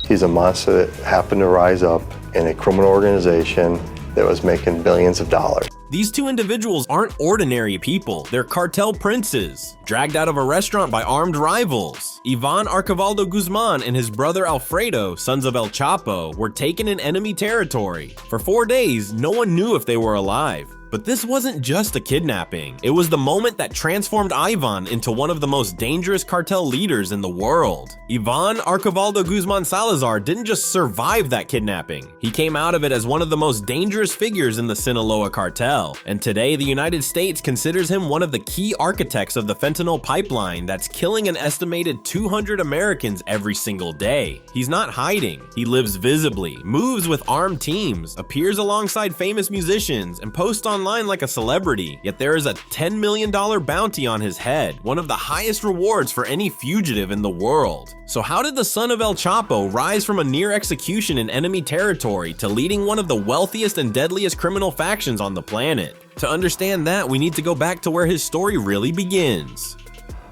He's a monster that happened to rise up in a criminal organization that was making billions of dollars. These two individuals aren't ordinary people, they're cartel princes, dragged out of a restaurant by armed rivals. Iván Archibaldo Guzman and his brother Alfredo, sons of El Chapo, were taken in enemy territory. For 4 days, no one knew if they were alive. But this wasn't just a kidnapping. It was the moment that transformed Iván into one of the most dangerous cartel leaders in the world. Iván Archibaldo Guzman Salazar didn't just survive that kidnapping. He came out of it as one of the most dangerous figures in the Sinaloa Cartel. And today, the United States considers him one of the key architects of the fentanyl pipeline that's killing an estimated 200 Americans every single day. He's not hiding. He lives visibly, moves with armed teams, appears alongside famous musicians, and posts online like a celebrity, yet there is a $10 million bounty on his head, one of the highest rewards for any fugitive in the world. So how did the son of El Chapo rise from a near execution in enemy territory to leading one of the wealthiest and deadliest criminal factions on the planet? To understand that, we need to go back to where his story really begins.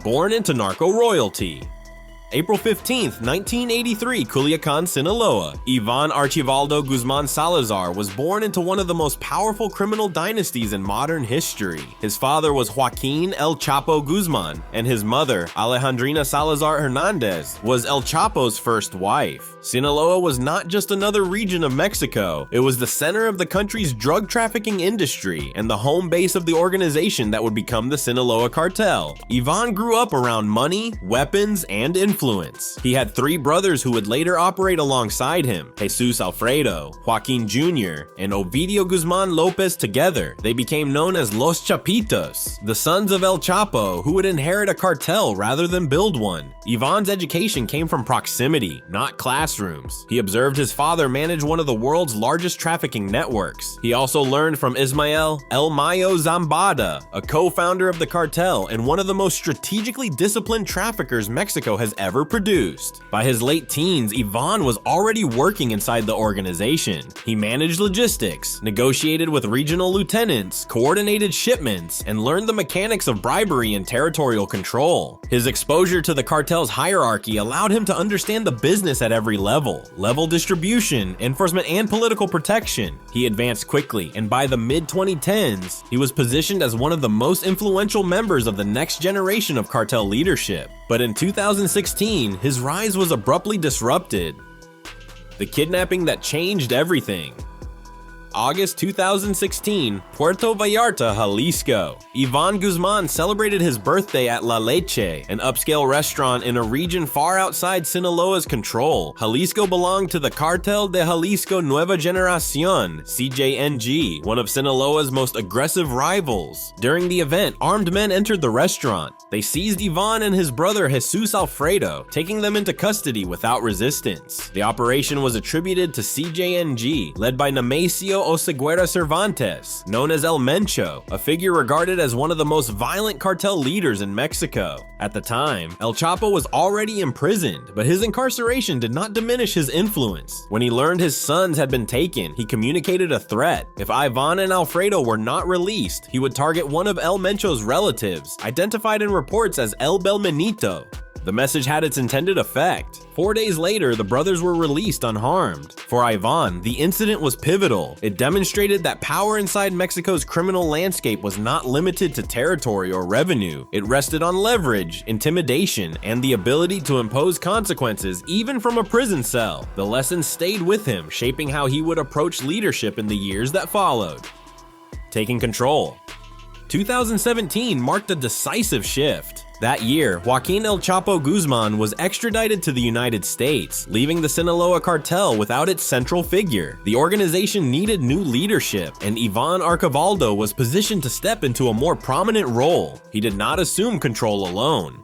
Born into narco royalty. April 15th, 1983, Culiacan, Sinaloa. Iván Archibaldo Guzman Salazar was born into one of the most powerful criminal dynasties in modern history. His father was Joaquín El Chapo Guzman, and his mother, Alejandrina Salazar Hernandez, was El Chapo's first wife. Sinaloa was not just another region of Mexico, it was the center of the country's drug trafficking industry and the home base of the organization that would become the Sinaloa Cartel. Iván grew up around money, weapons, and influence. He had 3 brothers who would later operate alongside him, Jesus Alfredo, Joaquín Jr., and Ovidio Guzman Lopez. Together, they became known as Los Chapitos, the sons of El Chapo who would inherit a cartel rather than build one. Iván's education came from proximity, not classrooms. He observed his father manage one of the world's largest trafficking networks. He also learned from Ismael El Mayo Zambada, a co-founder of the cartel and one of the most strategically disciplined traffickers Mexico has ever produced. By his late teens, Iván was already working inside the organization. He managed logistics, negotiated with regional lieutenants, coordinated shipments, and learned the mechanics of bribery and territorial control. His exposure to the cartel's hierarchy allowed him to understand the business at every level distribution, enforcement, and political protection. He advanced quickly, and by the mid-2010s, he was positioned as one of the most influential members of the next generation of cartel leadership. But in 2016, his rise was abruptly disrupted. The kidnapping that changed everything. August 2016, Puerto Vallarta, Jalisco. Iván Guzman celebrated his birthday at La Leche, an upscale restaurant in a region far outside Sinaloa's control. Jalisco belonged to the Cartel de Jalisco Nueva Generación, CJNG, one of Sinaloa's most aggressive rivals. During the event, armed men entered the restaurant. They seized Iván and his brother Jesus Alfredo, taking them into custody without resistance. The operation was attributed to CJNG, led by Nemesio Oseguera Cervantes, known as El Mencho, a figure regarded as one of the most violent cartel leaders in Mexico. At the time, El Chapo was already imprisoned, but his incarceration did not diminish his influence. When he learned his sons had been taken, he communicated a threat. If Iván and Alfredo were not released, he would target one of El Mencho's relatives, identified in reports as El Belmenito. The message had its intended effect. 4 days later, the brothers were released unharmed. For Iván, the incident was pivotal. It demonstrated that power inside Mexico's criminal landscape was not limited to territory or revenue. It rested on leverage, intimidation, and the ability to impose consequences even from a prison cell. The lessons stayed with him, shaping how he would approach leadership in the years that followed. Taking control. 2017 marked a decisive shift. That year, Joaquín El Chapo Guzman was extradited to the United States, leaving the Sinaloa Cartel without its central figure. The organization needed new leadership, and Iván Archibaldo was positioned to step into a more prominent role. He did not assume control alone.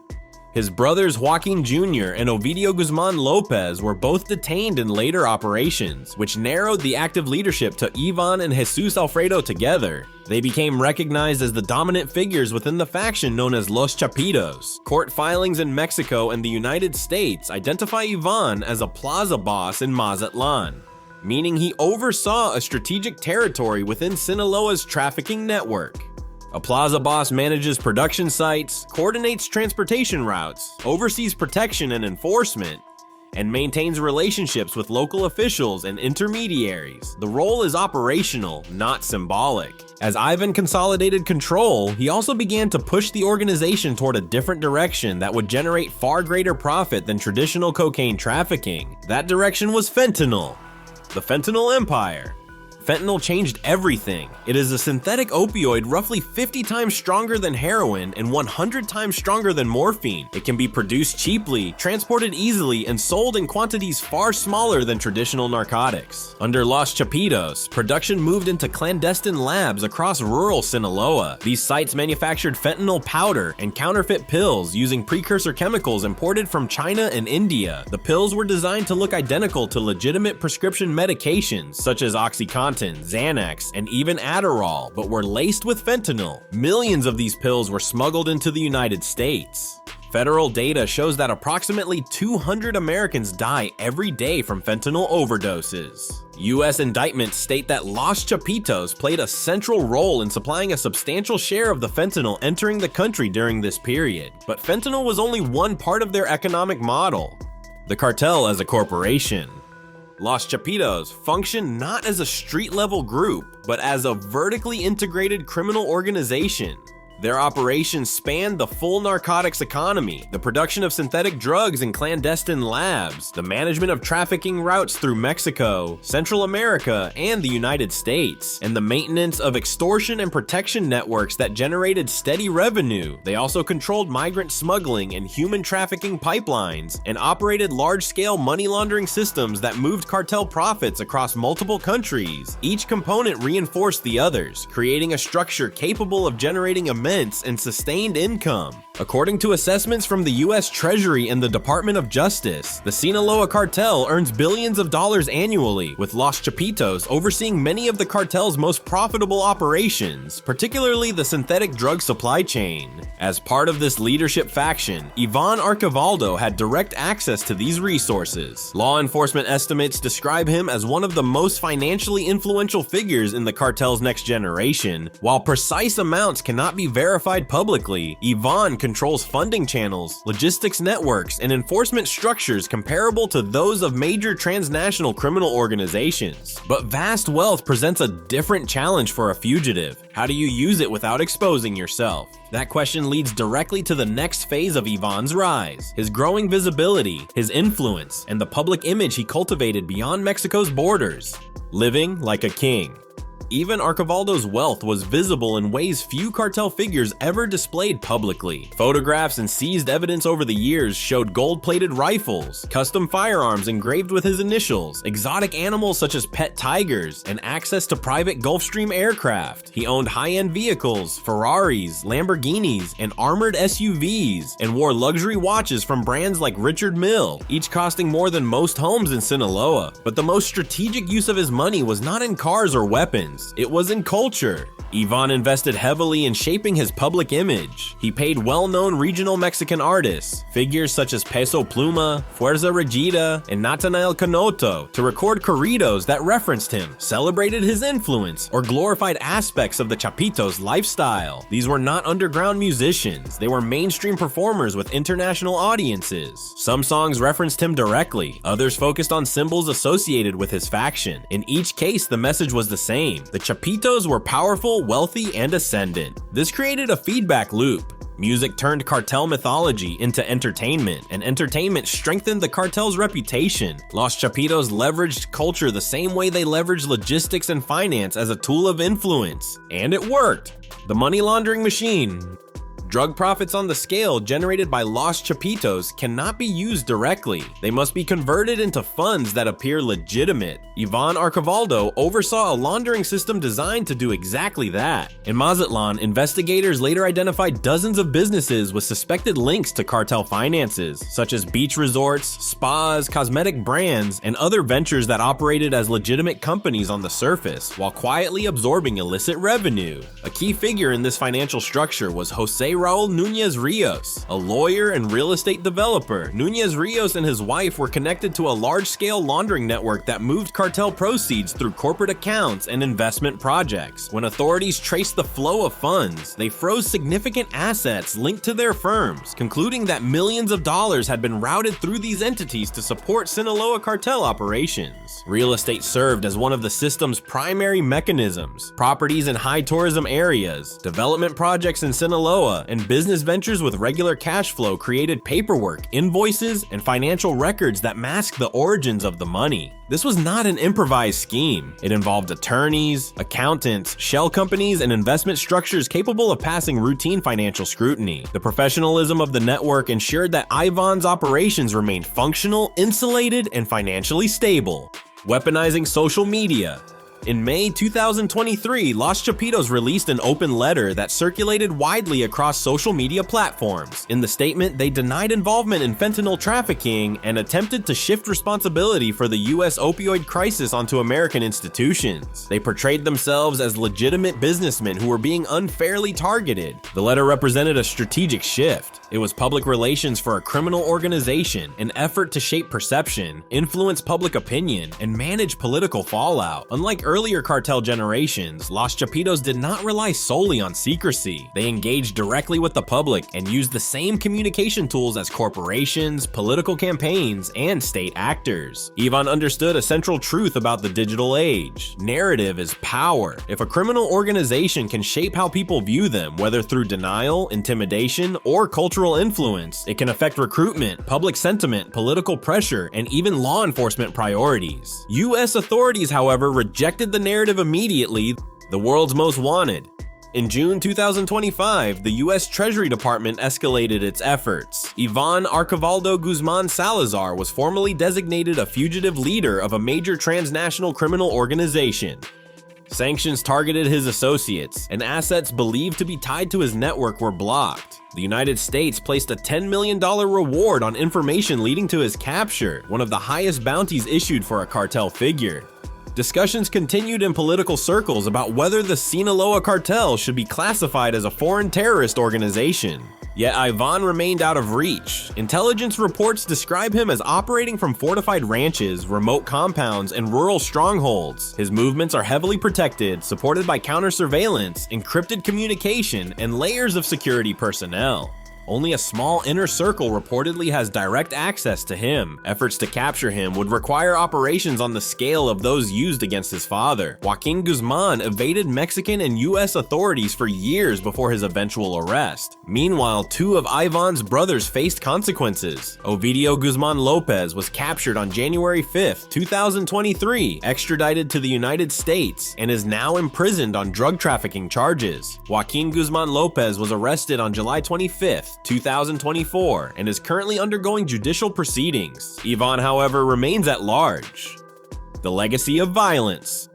His brothers Joaquín Jr. and Ovidio Guzman Lopez were both detained in later operations, which narrowed the active leadership to Iván and Jesus Alfredo together. They became recognized as the dominant figures within the faction known as Los Chapitos. Court filings in Mexico and the United States identify Iván as a plaza boss in Mazatlan, meaning he oversaw a strategic territory within Sinaloa's trafficking network. A plaza boss manages production sites, coordinates transportation routes, oversees protection and enforcement. and maintains relationships with local officials and intermediaries. The role is operational, not symbolic. As Iván consolidated control, he also began to push the organization toward a different direction that would generate far greater profit than traditional cocaine trafficking. That direction was fentanyl. The fentanyl empire. Fentanyl changed everything. It is a synthetic opioid roughly 50 times stronger than heroin and 100 times stronger than morphine. It can be produced cheaply, transported easily, and sold in quantities far smaller than traditional narcotics. Under Los Chapitos, production moved into clandestine labs across rural Sinaloa. These sites manufactured fentanyl powder and counterfeit pills using precursor chemicals imported from China and India. The pills were designed to look identical to legitimate prescription medications such as OxyContin, Xanax, and even Adderall, but were laced with fentanyl. Millions of these pills were smuggled into the United States. Federal data shows that approximately 200 Americans die every day from fentanyl overdoses. U.S. indictments state that Los Chapitos played a central role in supplying a substantial share of the fentanyl entering the country during this period. But fentanyl was only one part of their economic model. The cartel as a corporation. Los Chapitos functioned not as a street-level group, but as a vertically integrated criminal organization. Their operations spanned the full narcotics economy, the production of synthetic drugs in clandestine labs, the management of trafficking routes through Mexico, Central America, and the United States, and the maintenance of extortion and protection networks that generated steady revenue. They also controlled migrant smuggling and human trafficking pipelines, and operated large-scale money laundering systems that moved cartel profits across multiple countries. Each component reinforced the others, creating a structure capable of generating immense and sustained income. According to assessments from the U.S. Treasury and the Department of Justice, the Sinaloa Cartel earns billions of dollars annually, with Los Chapitos overseeing many of the cartel's most profitable operations, particularly the synthetic drug supply chain. As part of this leadership faction, Iván Archivaldo had direct access to these resources. Law enforcement estimates describe him as one of the most financially influential figures in the cartel's next generation. While precise amounts cannot be verified publicly, Iván controls funding channels, logistics networks, and enforcement structures comparable to those of major transnational criminal organizations. But vast wealth presents a different challenge for a fugitive. How do you use it without exposing yourself? That question leads directly to the next phase of Iván's rise: his growing visibility, his influence, and the public image he cultivated beyond Mexico's borders. Living like a king. Even Archivaldo's wealth was visible in ways few cartel figures ever displayed publicly. Photographs and seized evidence over the years showed gold-plated rifles, custom firearms engraved with his initials, exotic animals such as pet tigers, and access to private Gulfstream aircraft. He owned high-end vehicles, Ferraris, Lamborghinis, and armored SUVs, and wore luxury watches from brands like Richard Mille, each costing more than most homes in Sinaloa. But the most strategic use of his money was not in cars or weapons. It was in culture. Iván invested heavily in shaping his public image. He paid well-known regional Mexican artists, figures such as Peso Pluma, Fuerza Regida, and Natanael Canoto, to record corridos that referenced him, celebrated his influence, or glorified aspects of the Chapitos lifestyle. These were not underground musicians. They were mainstream performers with international audiences. Some songs referenced him directly. Others focused on symbols associated with his faction. In each case, the message was the same. The Chapitos were powerful, wealthy, and ascendant. This created a feedback loop. Music turned cartel mythology into entertainment, and entertainment strengthened the cartel's reputation. Los Chapitos leveraged culture the same way they leveraged logistics and finance as a tool of influence. And it worked. The money laundering machine. Drug profits on the scale generated by Los Chapitos cannot be used directly. They must be converted into funds that appear legitimate. Iván Archivaldo oversaw a laundering system designed to do exactly that. In Mazatlan, investigators later identified dozens of businesses with suspected links to cartel finances, such as beach resorts, spas, cosmetic brands, and other ventures that operated as legitimate companies on the surface, while quietly absorbing illicit revenue. A key figure in this financial structure was Jose Raul Nunez Rios, a lawyer and real estate developer. Nunez Rios and his wife were connected to a large-scale laundering network that moved cartel proceeds through corporate accounts and investment projects. When authorities traced the flow of funds, they froze significant assets linked to their firms, concluding that millions of dollars had been routed through these entities to support Sinaloa Cartel operations. Real estate served as one of the system's primary mechanisms. Properties in high tourism areas, development projects in Sinaloa, and business ventures with regular cash flow created paperwork, invoices, and financial records that mask the origins of the money. This was not an improvised scheme. It involved attorneys, accountants, shell companies, and investment structures capable of passing routine financial scrutiny. The professionalism of the network ensured that Iván's operations remained functional, insulated, and financially stable. Weaponizing social media. In May 2023, Los Chapitos released an open letter that circulated widely across social media platforms. In the statement, they denied involvement in fentanyl trafficking and attempted to shift responsibility for the US opioid crisis onto American institutions. They portrayed themselves as legitimate businessmen who were being unfairly targeted. The letter represented a strategic shift. It was public relations for a criminal organization, an effort to shape perception, influence public opinion, and manage political fallout. Unlike earlier cartel generations, Los Chapitos did not rely solely on secrecy. They engaged directly with the public and used the same communication tools as corporations, political campaigns, and state actors. Iván understood a central truth about the digital age. Narrative is power. If a criminal organization can shape how people view them, whether through denial, intimidation, or cultural influence, it can affect recruitment, public sentiment, political pressure, and even law enforcement priorities. US authorities, however, rejected the narrative immediately. The world's most wanted. In June 2025, the US Treasury Department escalated its efforts. Iván Archivaldo Guzman Salazar was formally designated a fugitive leader of a major transnational criminal organization. Sanctions targeted his associates, and assets believed to be tied to his network were blocked. The United States placed a $10 million reward on information leading to his capture, one of the highest bounties issued for a cartel figure. Discussions continued in political circles about whether the Sinaloa Cartel should be classified as a foreign terrorist organization. Yet Iván remained out of reach. Intelligence reports describe him as operating from fortified ranches, remote compounds, and rural strongholds. His movements are heavily protected, supported by counter-surveillance, encrypted communication, and layers of security personnel. Only a small inner circle reportedly has direct access to him. Efforts to capture him would require operations on the scale of those used against his father. Joaquin Guzman evaded Mexican and US authorities for years before his eventual arrest. Meanwhile, two of Iván's brothers faced consequences. Ovidio Guzman Lopez was captured on January 5, 2023, extradited to the United States, and is now imprisoned on drug trafficking charges. Joaquin Guzman Lopez was arrested on July 25th, 2024, and is currently undergoing judicial proceedings. Iván, however, remains at large. The legacy of violence.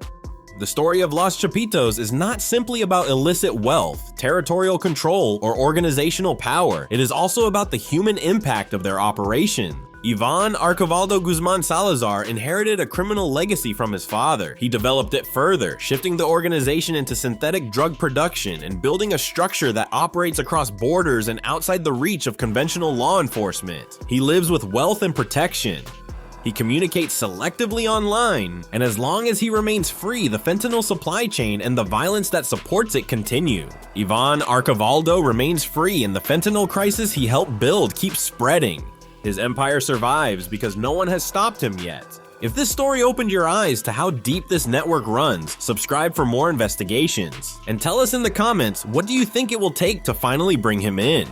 The story of Los Chapitos is not simply about illicit wealth, territorial control, or organizational power. It is also about the human impact of their operation. Iván Archivaldo Guzman Salazar inherited a criminal legacy from his father. He developed it further, shifting the organization into synthetic drug production and building a structure that operates across borders and outside the reach of conventional law enforcement. He lives with wealth and protection. He communicates selectively online, and as long as he remains free, the fentanyl supply chain and the violence that supports it continue. Iván Archivaldo remains free, and the fentanyl crisis he helped build keeps spreading. His empire survives because no one has stopped him yet. If this story opened your eyes to how deep this network runs, subscribe for more investigations. And tell us in the comments, what do you think it will take to finally bring him in?